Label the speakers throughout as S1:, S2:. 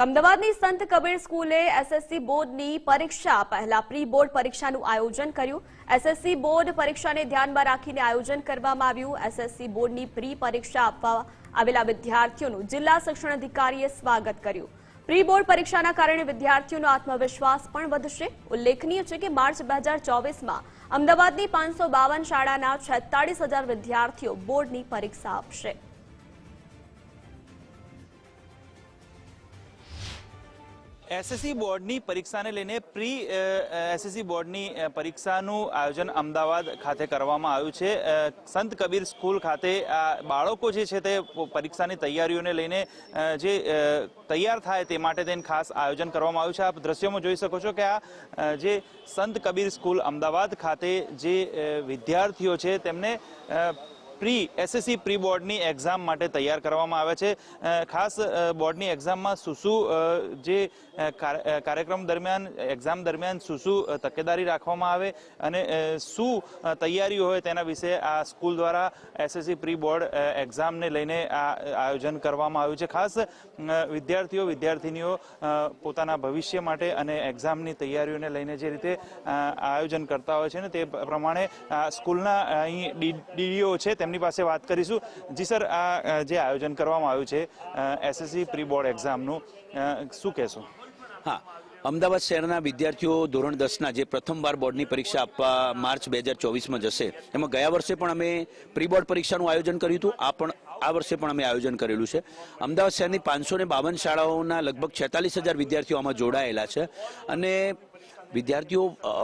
S1: અમદાવાદની સંત કબીર સ્કૂલે એસએસસી બોર્ડની પરીક્ષા પહેલા પ્રી બોર્ડ પરીક્ષાનું આયોજન કર્યું। એસએસસી બોર્ડ પરીક્ષાને ધ્યાનમાં રાખીને આયોજન કરવામાં આવ્યું। એસએસસી બોર્ડની પ્રી પરીક્ષા આપવા આવેલા વિદ્યાર્થીઓનું જિલ્લા શિક્ષણ અધિકારીએ સ્વાગત કર્યું। પ્રી બોર્ડ પરીક્ષાના કારણે વિદ્યાર્થીઓનો આત્મવિશ્વાસ પણ વધશે। ઉલ્લેખનીય છે કે માર્ચ 2024માં અમદાવાદની 552 શાળાના 46,000 વિદ્યાર્થીઓ બોર્ડની પરીક્ષા આપશે।
S2: એસએસસી બોર્ડની પરીક્ષાને લઈને પ્રી એસએસસી બોર્ડની પરીક્ષાનું આયોજન અમદાવાદ ખાતે કરવામાં આવ્યું છે। સંત કબીર સ્કૂલ ખાતે બાળકો જે છે તે પરીક્ષાની તૈયારીઓને લઈને જે તૈયાર થાય તે માટે તેને ખાસ આયોજન કરવામાં આવ્યું છે। આપ દ્રશ્યોમાં જોઈ શકો છો કે આ જે સંત કબીર સ્કૂલ અમદાવાદ ખાતે જે વિદ્યાર્થીઓ છે તેમને એસએસસી પ્રી બોર્ડની એક્ઝામ માટે તૈયાર કરવામાં આવે છે। ખાસ બોર્ડની એક્ઝામમાં શું જે કાર્યક્રમ દરમિયાન એક્ઝામ દરમિયાન શું તકેદારી રાખવામાં આવે અને શું તૈયારીઓ હોય તેના વિશે આ સ્કૂલ દ્વારા એસએસસી પ્રી બોર્ડ એક્ઝામને લઈને આ આયોજન કરવામાં આવ્યું છે। ખાસ વિદ્યાર્થીઓ વિદ્યાર્થિનીઓ પોતાના ભવિષ્ય માટે અને એક્ઝામની તૈયારીઓને લઈને જે રીતે આયોજન કરતા હોય છે ને તે પ્રમાણે સ્કૂલના અહીં ડીડીઓ છે તેમની પાસે વાત કરીશું। જી સર, આ જે આયોજન કરવામાં આવ્યું છે એસએસસી પ્રી બોર્ડ એક્ઝામનું, શું કહેશો?
S3: હા, અમદાવાદ શહેરના વિદ્યાર્થીઓ ધોરણ 10ના જે પ્રથમવાર બોર્ડની પરીક્ષા આપવા માર્ચ 2024માં જશે, એમાં ગયા વર્ષે પણ અમે પ્રી બોર્ડ પરીક્ષાનું આયોજન કર્યું હતું। આ વર્ષે પણ અમે આયોજન કરેલું છે। અમદાવાદ શહેરની 552 શાળાઓના લગભગ 46,000 વિદ્યાર્થીઓ આમાં જોડાયેલા છે અને વિદ્યાર્થીઓ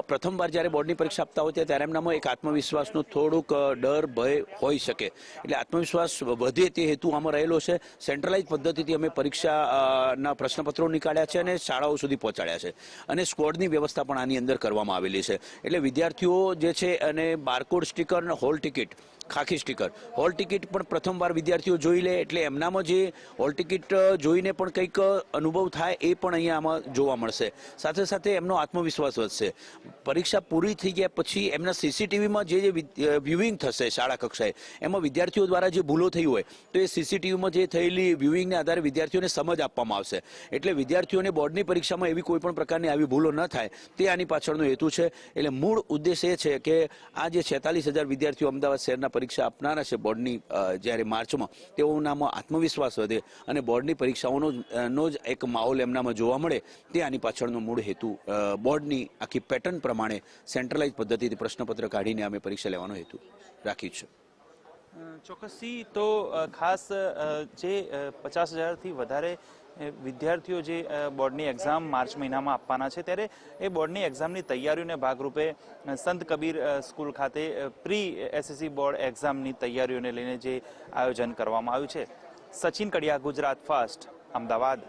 S3: પ્રથમવાર જ્યારે બોર્ડની પરીક્ષા આપતા હોય ત્યારે એમનામાં એક આત્મવિશ્વાસનો થોડુંક ડર ભય હોઈ શકે, એટલે આત્મવિશ્વાસ વધે તે હેતુ આમાં રહેલો છે। સેન્ટ્રલાઇઝ પદ્ધતિથી અમે પરીક્ષાના પ્રશ્નપત્રો નીકાળ્યા છે અને શાળાઓ સુધી પહોંચાડ્યા છે અને સ્કોડની વ્યવસ્થા પણ આની અંદર કરવામાં આવેલી છે। એટલે વિદ્યાર્થીઓ જે છે અને બારકોડ સ્ટીકર અને હોલ ટિકિટ, ખાખી સ્ટીકર, હોલ ટિકિટ પણ પ્રથમવાર વિદ્યાર્થીઓ જોઈ લે એટલે એમનામાં જે હોલ ટિકિટ જોઈને પણ કંઈક અનુભવ થાય એ પણ અહીંયા આમાં જોવા મળશે। સાથે સાથે એમનો આત્મવિશ્વાસ વધશે। પરીક્ષા પૂરી થઈ ગયા પછી એમના સીસીટીવીમાં જે વ્યુઇંગ થશે શાળા કક્ષાએ, એમાં વિદ્યાર્થીઓ દ્વારા જે ભૂલો થઈ હોય તો એ સીસીટીવીમાં જે થયેલી વ્યુઇંગને આધારે વિદ્યાર્થીઓને સમજ આપવામાં આવશે। એટલે વિદ્યાર્થીઓને બોર્ડની પરીક્ષામાં એવી કોઈ પણ પ્રકારની આવી ભૂલો ન થાય તે આની પાછળનો હેતુ છે। એટલે મૂળ ઉદ્દેશ એ છે કે આ જે 46,000 વિદ્યાર્થીઓ અમદાવાદ શહેરના પરીક્ષા આપનારા છે બોર્ડની જ્યારે માર્ચમાં, તેઓનામાં આત્મવિશ્વાસ વધે અને બોર્ડની પરીક્ષાઓનો જ એક માહોલ એમનામાં જોવા મળે, તે આની પાછળનો મૂળ હેતુ બોર્ડની આખી પેટર્ન પ્રમાણે સેન્ટ્રલાઇઝ પદ્ધતિથી પ્રશ્નપત્ર કાઢીને અમે પરીક્ષા લેવાનો હેતુ રાખ્યું છે।
S2: ચોક્કસથી તો ખાસ જે 50,000થી વધારે વિદ્યાર્થીઓ જે બોર્ડની એક્ઝામ માર્ચ મહિનામાં આપવાના છે, ત્યારે એ બોર્ડની એક્ઝામની તૈયારીઓને ભાગરૂપે સંત કબીર સ્કૂલ ખાતે પ્રી એસએસસી બોર્ડ એક્ઝામની તૈયારીઓને લઈને જે આયોજન કરવામાં આવ્યું છે। સચિન કડિયા, ગુજરાત ફર્સ્ટ, અમદાવાદ।